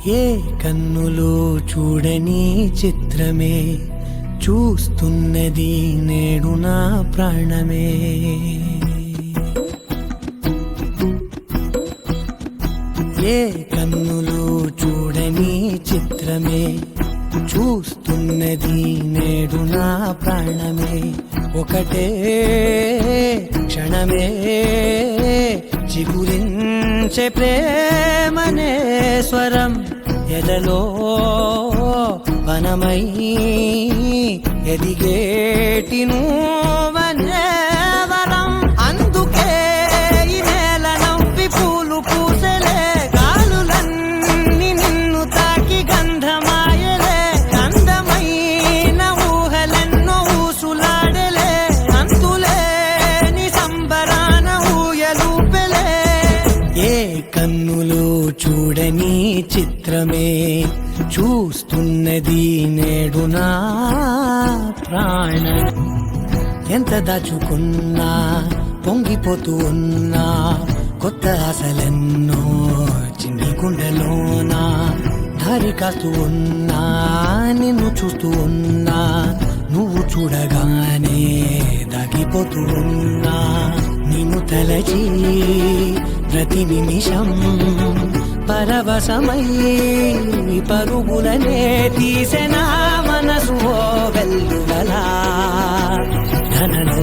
ఏ కన్నులు చూడని చిత్రమే చూస్తున్నది నేడు నా ప్రాణమే. ఏ కన్నులు చూడని చిత్రమే చూస్తున్నది నేడు నా ప్రాణమే. ఒకటే క్షణమే చిగురించే ప్రేమనే స్వరం ఎదలో వనమై ఎదిగేటి నువ్వనే వరం. అందుకే ఈ నేల నవ్వి పూలు పూసలే, గాలులన్నీ నిన్ను తాకి గంధమాయలే, అందమైన ఊహలెన్నో ఊసులాడలే, అంతులేని సంబరాన ఊయలూపెలే. ఏ కన్నులు చూడని చిత్రమే చూస్తున్నది నేడు నా ప్రాణం. ఎంత దాచుకున్నా పొంగిపోతూ ఉన్నా, కొత్త ఆశలెన్నో చిన్ని గుండెలోనా దారి కాస్తూ ఉన్నా, నిన్ను చూస్తూ ఉన్నా, నువ్వు చూడగానే దాగిపోతూ ఉన్నా. నిన్ను తలచి ప్రతి నిమిషం పరవశమై పరుగులనే తీసెనా మనసు ఓ వెల్లువలా. ధనలో